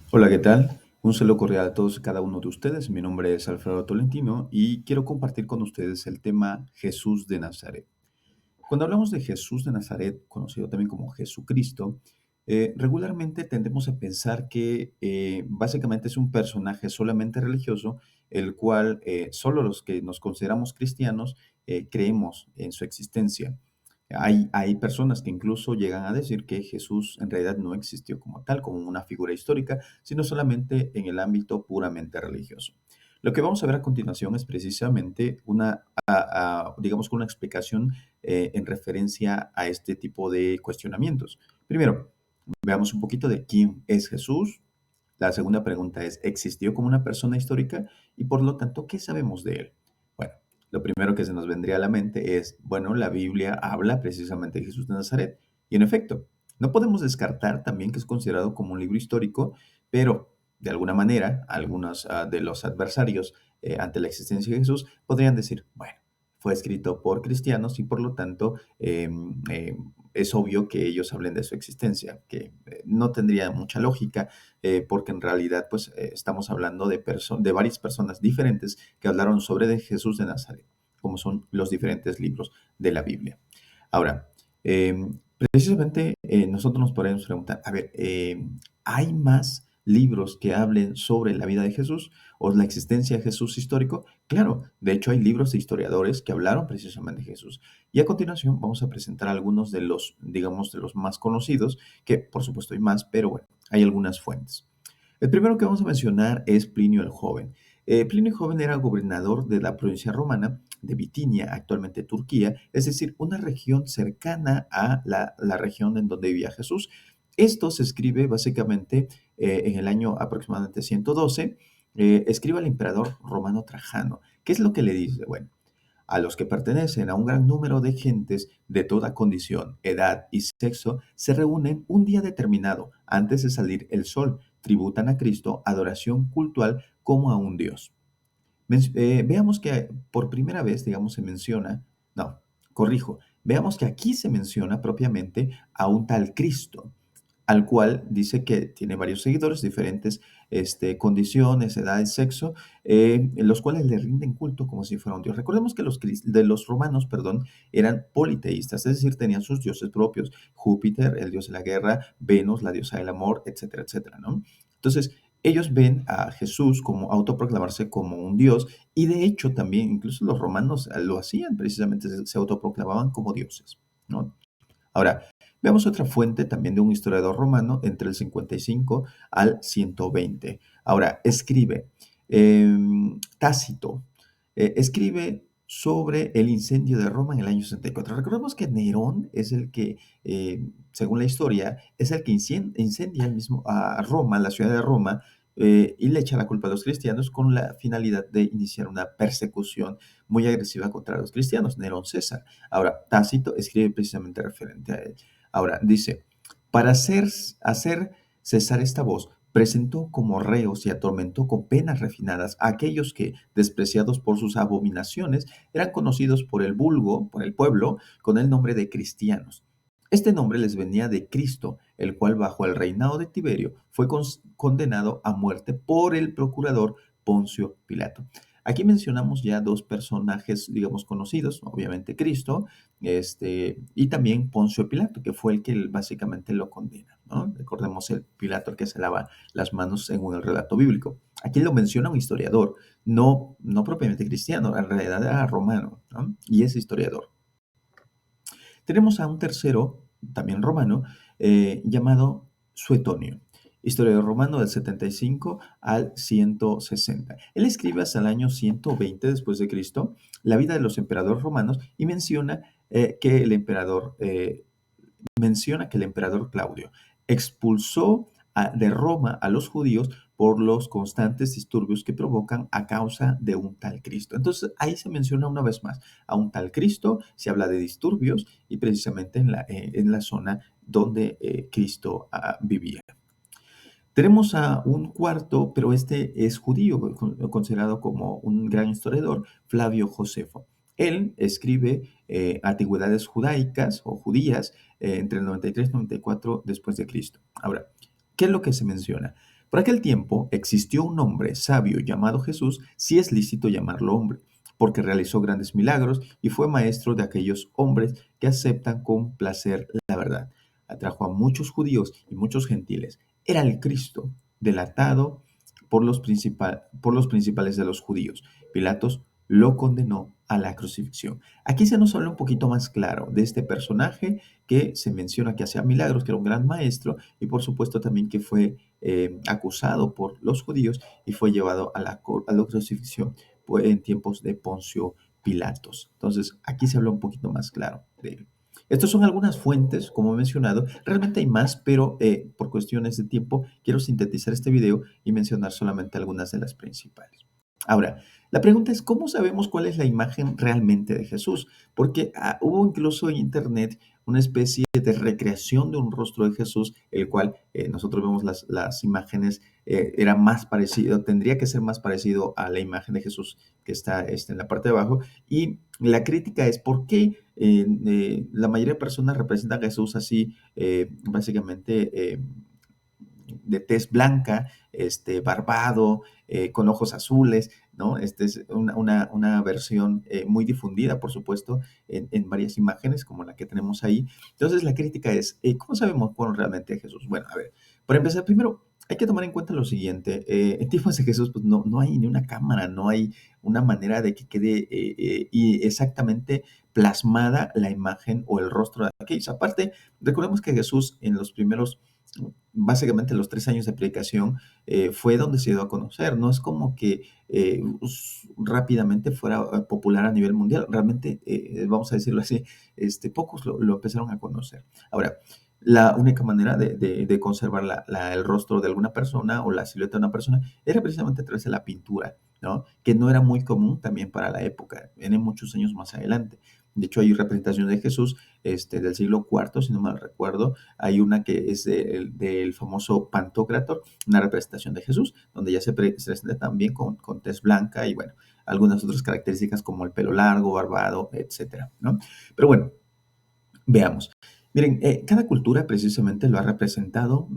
Hola, ¿qué tal? Un saludo cordial a todos y cada uno de ustedes. Mi nombre es Alfredo Tolentino y quiero compartir con ustedes el tema Jesús de Nazaret. Cuando hablamos de Jesús de Nazaret, conocido también como Jesucristo, regularmente tendemos a pensar que básicamente es un personaje solamente religioso, el cual solo los que nos consideramos cristianos creemos en su existencia. Hay personas que incluso llegan a decir que Jesús en realidad no existió como tal, como una figura histórica, sino solamente en el ámbito puramente religioso. Lo que vamos a ver a continuación es precisamente digamos, una explicación en referencia a este tipo de cuestionamientos. Primero, veamos un poquito de quién es Jesús. La segunda pregunta es, ¿existió como una persona histórica? Y por lo tanto, ¿qué sabemos de él? Bueno, lo primero que se nos vendría a la mente es, bueno, la Biblia habla precisamente de Jesús de Nazaret. Y en efecto, no podemos descartar también que es considerado como un libro histórico, pero de alguna manera, algunos de los adversarios ante la existencia de Jesús podrían decir, bueno, fue escrito por cristianos y por lo tanto es obvio que ellos hablen de su existencia, que no tendría mucha lógica porque en realidad pues estamos hablando de varias personas diferentes que hablaron sobre de Jesús de Nazaret, como son los diferentes libros de la Biblia. Ahora, precisamente nosotros nos podemos preguntar, a ver, ¿hay más libros que hablen sobre la vida de Jesús o la existencia de Jesús histórico? Claro, de hecho hay libros de historiadores que hablaron precisamente de Jesús. Y a continuación vamos a presentar algunos de los, digamos, de los más conocidos, que por supuesto hay más, pero bueno, hay algunas fuentes. El primero que vamos a mencionar es Plinio el Joven. Plinio el Joven era gobernador de la provincia romana de Bitinia, actualmente Turquía, es decir, una región cercana a la región en donde vivía Jesús. Esto se escribe básicamente en el año aproximadamente 112. Escribe al emperador romano Trajano. ¿Qué es lo que le dice? Bueno, a los que pertenecen a un gran número de gentes de toda condición, edad y sexo, se reúnen un día determinado antes de salir el sol, tributan a Cristo adoración cultual como a un Dios. Veamos que por primera vez, digamos, se menciona, no, corrijo, veamos que aquí se menciona propiamente a un tal Cristo al cual dice que tiene varios seguidores, diferentes condiciones, edades, sexo, los cuales le rinden culto como si fuera un dios. Recordemos que de los romanos, perdón, eran politeístas, es decir, tenían sus dioses propios, Júpiter, el dios de la guerra, Venus, la diosa del amor, etcétera, etcétera, ¿no? Entonces, ellos ven a Jesús como autoproclamarse como un dios y de hecho también, incluso los romanos lo hacían, precisamente se autoproclamaban como dioses, ¿no? Ahora, veamos otra fuente también de un historiador romano entre el 55 al 120. Ahora, escribe Tácito, escribe sobre el incendio de Roma en el año 64. Recordemos que Nerón es el que, según la historia, es el que incendia el mismo, a Roma, la ciudad de Roma, y le echa la culpa a los cristianos con la finalidad de iniciar una persecución muy agresiva contra los cristianos, Nerón César. Ahora, Tácito escribe precisamente referente a él. Ahora, dice, para hacer cesar esta voz, presentó como reos y atormentó con penas refinadas a aquellos que, despreciados por sus abominaciones, eran conocidos por el vulgo, por el pueblo, con el nombre de cristianos. Este nombre les venía de Cristo, el cual bajo el reinado de Tiberio fue condenado a muerte por el procurador Poncio Pilato. Aquí mencionamos ya dos personajes, digamos, conocidos, obviamente Cristo, y también Poncio Pilato, que fue el que básicamente lo condena, ¿no? Recordemos el Pilato el que se lava las manos según el relato bíblico. Aquí lo menciona un historiador, no propiamente cristiano, en realidad era romano, ¿no? Y es historiador. Tenemos a un tercero, también romano, llamado Suetonio, historiador romano del 75 al 160. Él escribe hasta el año 120 después de Cristo la vida de los emperadores romanos y menciona que el emperador Claudio expulsó de Roma a los judíos por los constantes disturbios que provocan a causa de un tal Cristo. Entonces ahí se menciona una vez más a un tal Cristo, se habla de disturbios y precisamente en la zona donde Cristo vivía. Tenemos a un cuarto, pero este es judío, considerado como un gran historiador, Flavio Josefo. Él escribe antigüedades judaicas o judías entre el 93 y 94 después de Cristo. Ahora, ¿qué es lo que se menciona? Por aquel tiempo existió un hombre sabio llamado Jesús, si es lícito llamarlo hombre, porque realizó grandes milagros y fue maestro de aquellos hombres que aceptan con placer la verdad. Atrajo a muchos judíos y muchos gentiles. Era el Cristo, delatado por los principales de los judíos. Pilatos lo condenó a la crucifixión. Aquí se nos habla un poquito más claro de este personaje que se menciona que hacía milagros, que era un gran maestro y por supuesto también que fue acusado por los judíos y fue llevado a la crucifixión en tiempos de Poncio Pilatos. Entonces, aquí se habla un poquito más claro de él. Estas son algunas fuentes, como he mencionado. Realmente hay más, pero por cuestiones de tiempo quiero sintetizar este video y mencionar solamente algunas de las principales. Ahora, la pregunta es, ¿cómo sabemos cuál es la imagen realmente de Jesús? Porque hubo incluso en Internet una especie de recreación de un rostro de Jesús, el cual nosotros vemos las imágenes, era más parecido, tendría que ser más parecido a la imagen de Jesús que está en la parte de abajo. Y la crítica es por qué la mayoría de personas representan a Jesús así, básicamente de tez blanca, barbado, con ojos azules, ¿no? Esta es una versión muy difundida, por supuesto, en varias imágenes, como la que tenemos ahí. Entonces, la crítica es, ¿cómo sabemos cuál realmente es Jesús? Bueno, a ver, para empezar, primero, hay que tomar en cuenta lo siguiente. En tiempos de Jesús, pues no hay ni una cámara, no hay una manera de que quede y exactamente plasmada la imagen o el rostro de aquellos. Aparte, recordemos que Jesús en los primeros básicamente los 3 años de predicación, fue donde se dio a conocer. No es como que rápidamente fuera popular a nivel mundial. Realmente, vamos a decirlo así, pocos lo empezaron a conocer. Ahora, la única manera de conservar el rostro de alguna persona o la silueta de una persona era precisamente a través de la pintura, ¿no? Que no era muy común también para la época, viene muchos años más adelante. De hecho, hay representaciones de Jesús del siglo IV, si no mal recuerdo. Hay una que es del famoso Pantocrator, una representación de Jesús, donde ya se presenta también con tez blanca y, bueno, algunas otras características como el pelo largo, barbado, etcétera, ¿no? Pero bueno, veamos. Miren, cada cultura precisamente lo ha representado,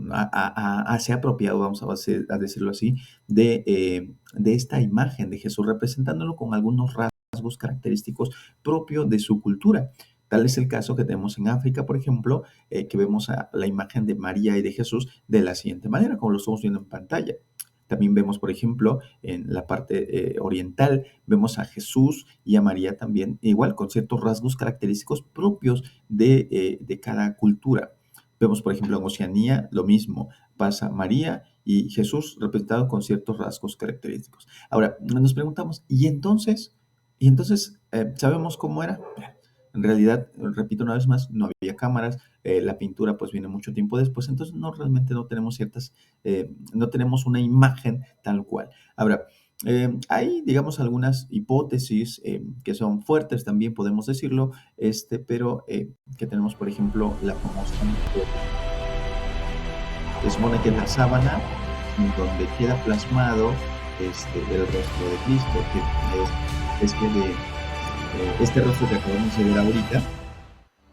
se ha apropiado, vamos a decirlo así, de esta imagen de Jesús, representándolo con algunos rasgos característicos propios de su cultura. Tal es el caso que tenemos en África, por ejemplo, que vemos a la imagen de María y de Jesús de la siguiente manera, como lo estamos viendo en pantalla. También vemos, por ejemplo, en la parte oriental, vemos a Jesús y a María también, igual con ciertos rasgos característicos propios de cada cultura. Vemos, por ejemplo, en Oceanía lo mismo, pasa María y Jesús representado con ciertos rasgos característicos. Ahora, nos preguntamos, ¿y entonces sabemos cómo era? En realidad, repito una vez más, no había cámaras, la pintura pues viene mucho tiempo después, entonces realmente no tenemos no tenemos una imagen tal cual. Ahora, hay, digamos, algunas hipótesis que son fuertes, también podemos decirlo, pero que tenemos, por ejemplo, la famosa hipótesis. Se supone que es la sábana donde queda plasmado el rostro de Cristo, que es este rostro que acabamos de ver ahorita,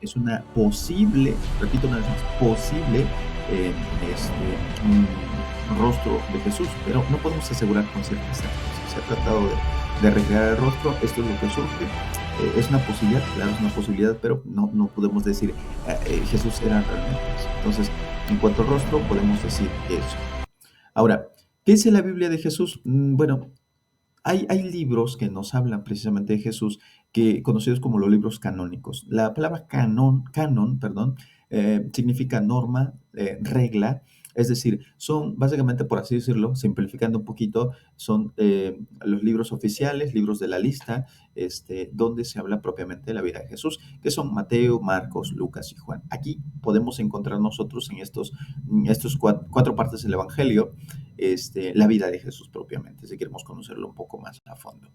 es una posible, repito una vez más, posible eh, un rostro de Jesús, pero no podemos asegurar con cierta certeza. Se ha tratado de recrear el rostro, esto es lo que surge. Es una posibilidad, claro, es una posibilidad, pero no podemos decir Jesús era realmente eso. Entonces, en cuanto al rostro, podemos decir eso. Ahora, ¿qué dice la Biblia de Jesús? Bueno, hay libros que nos hablan precisamente de Jesús, conocidos como los libros canónicos. La palabra canon, perdón, significa norma, regla, es decir, son básicamente, por así decirlo, simplificando un poquito, son los libros oficiales, libros de la lista, donde se habla propiamente de la vida de Jesús, que son Mateo, Marcos, Lucas y Juan. Aquí podemos encontrar nosotros en estos cuatro partes del Evangelio la vida de Jesús propiamente, si queremos conocerlo un poco más a fondo.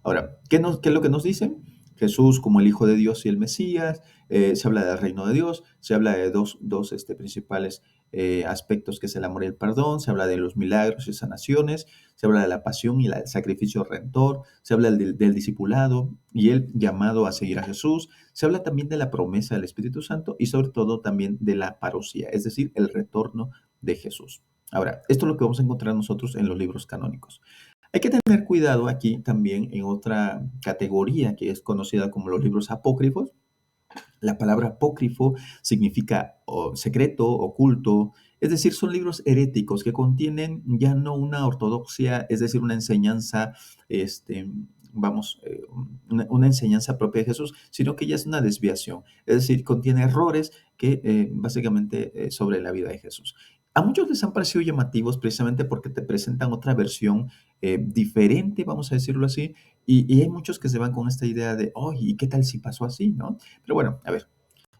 Ahora, ¿qué es lo que nos dicen? Jesús como el Hijo de Dios y el Mesías, se habla del reino de Dios, se habla de dos principales aspectos que es el amor y el perdón, se habla de los milagros y sanaciones, se habla de la pasión y el sacrificio redentor, se habla del discipulado y el llamado a seguir a Jesús, se habla también de la promesa del Espíritu Santo y sobre todo también de la parucía, es decir, el retorno de Jesús. Ahora, esto es lo que vamos a encontrar nosotros en los libros canónicos. Hay que tener cuidado aquí también en otra categoría que es conocida como los libros apócrifos. La palabra apócrifo significa secreto, oculto, es decir, son libros heréticos que contienen ya no una ortodoxia, es decir, una enseñanza, este, vamos, una enseñanza propia de Jesús, sino que ya es una desviación, es decir, contiene errores que básicamente sobre la vida de Jesús. A muchos les han parecido llamativos precisamente porque te presentan otra versión diferente, vamos a decirlo así, y hay muchos que se van con esta idea de, oye, ¿y qué tal si pasó así, no? Pero bueno, a ver,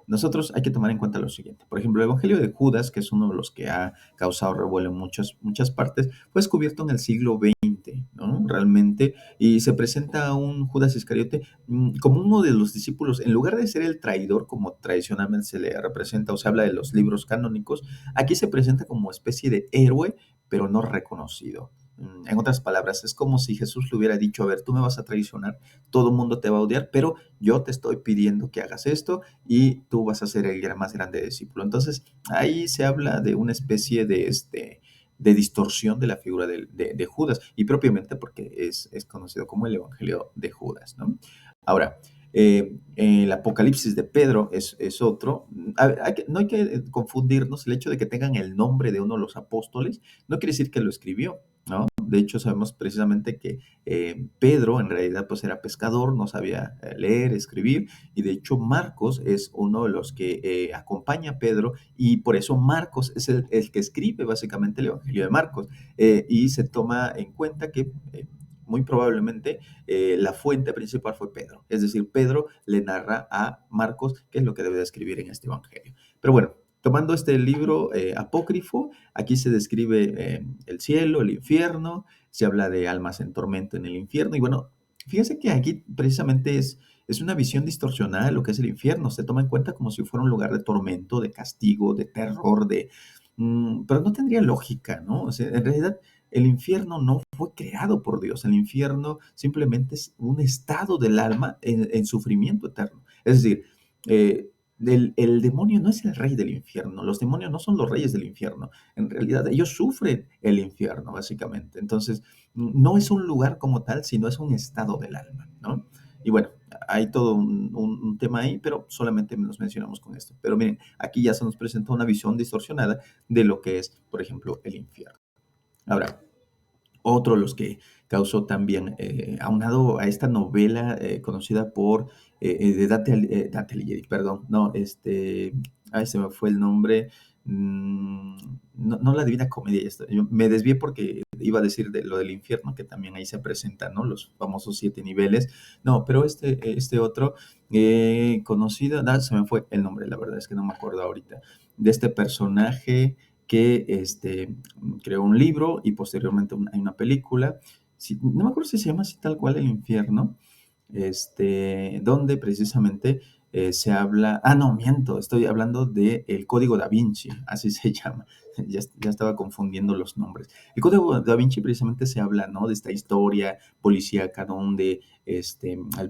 nosotros hay que tomar en cuenta lo siguiente. Por ejemplo, el Evangelio de Judas, que es uno de los que ha causado revuelo en muchas partes, fue descubierto en el siglo XX, ¿no? Realmente, y se presenta a un Judas Iscariote como uno de los discípulos, en lugar de ser el traidor, como tradicionalmente se le representa o se habla de los libros canónicos, aquí se presenta como especie de héroe, pero no reconocido. En otras palabras, es como si Jesús le hubiera dicho, a ver, tú me vas a traicionar, todo el mundo te va a odiar, pero yo te estoy pidiendo que hagas esto y tú vas a ser el más grande discípulo. Entonces, ahí se habla de una especie de distorsión de la figura de Judas, y propiamente porque es conocido como el Evangelio de Judas, ¿no? Ahora, el Apocalipsis de Pedro es otro. A ver, no hay que confundirnos el hecho de que tengan el nombre de uno de los apóstoles, no quiere decir que lo escribió, ¿no? De hecho, sabemos precisamente que Pedro en realidad pues era pescador, no sabía leer, escribir, y de hecho Marcos es uno de los que acompaña a Pedro y por eso Marcos es el que escribe básicamente el Evangelio de Marcos. Y se toma en cuenta que muy probablemente la fuente principal fue Pedro. Es decir, Pedro le narra a Marcos qué es lo que debe de escribir en este Evangelio. Pero bueno, tomando este libro apócrifo, aquí se describe el cielo, el infierno, se habla de almas en tormento en el infierno y bueno, fíjese que aquí precisamente es una visión distorsionada de lo que es el infierno. Se toma en cuenta como si fuera un lugar de tormento, de castigo, de terror, pero no tendría lógica, ¿no? O sea, en realidad el infierno no fue creado por Dios. El infierno simplemente es un estado del alma en sufrimiento eterno. Es decir, el demonio no es el rey del infierno. Los demonios no son los reyes del infierno. En realidad, ellos sufren el infierno, básicamente. Entonces, no es un lugar como tal, sino es un estado del alma, ¿no? Y bueno, hay todo un tema ahí, pero solamente nos mencionamos con esto. Pero miren, aquí ya se nos presenta una visión distorsionada de lo que es, por ejemplo, el infierno. Ahora, otro de los que causó también, aunado a esta novela conocida por de Dante Alighieri, perdón, no, ay, se me fue el nombre, no la Divina Comedia, yo me desvié porque iba a decir de lo del infierno, que también ahí se presentan, ¿no? Los famosos 7 niveles, no, pero este otro conocido, se me fue el nombre, la verdad es que no me acuerdo ahorita, de este personaje que creó un libro y posteriormente hay una película. No me acuerdo si se llama así tal cual El Infierno, donde precisamente se habla, no, miento, estoy hablando de El Código Da Vinci, así se llama, ya estaba confundiendo los nombres. El Código Da Vinci precisamente se habla, ¿no? De esta historia policíaca donde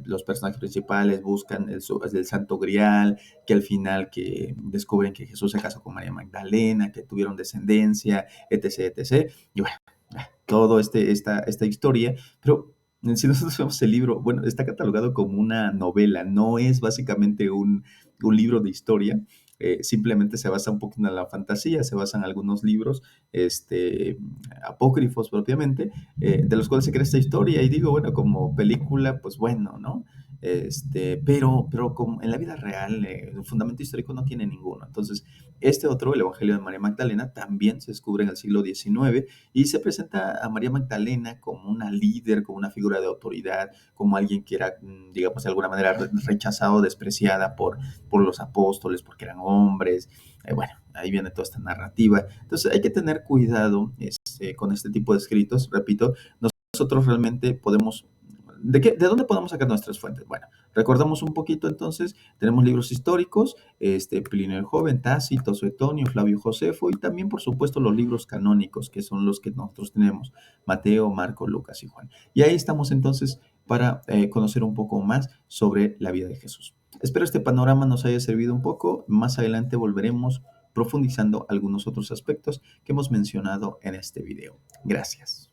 los personajes principales buscan el Santo Grial, que al final que descubren que Jesús se casó con María Magdalena, que tuvieron descendencia, etc., etc. Y bueno, todo esta historia, pero si nosotros vemos el libro, bueno, está catalogado como una novela, no es básicamente un libro de historia, simplemente se basa un poquito en la fantasía, se basan en algunos libros apócrifos propiamente, de los cuales se crea esta historia, y digo, bueno, como película, pues bueno, ¿no? Pero como en la vida real, el fundamento histórico no tiene ninguno. Entonces, este otro, el Evangelio de María Magdalena, también se descubre en el siglo XIX y se presenta a María Magdalena como una líder, como una figura de autoridad, como alguien que era, digamos, de alguna manera rechazado, despreciada por los apóstoles porque eran hombres. Bueno, ahí viene toda esta narrativa. Entonces hay que tener cuidado con este tipo de escritos. Repito, nosotros realmente podemos... ¿De dónde podemos sacar nuestras fuentes? Bueno, recordamos un poquito entonces, tenemos libros históricos, Plinio el Joven, Tácito, Suetonio, Flavio Josefo, y también, por supuesto, los libros canónicos, que son los que nosotros tenemos, Mateo, Marco, Lucas y Juan. Y ahí estamos entonces para conocer un poco más sobre la vida de Jesús. Espero este panorama nos haya servido un poco. Más adelante volveremos profundizando algunos otros aspectos que hemos mencionado en este video. Gracias.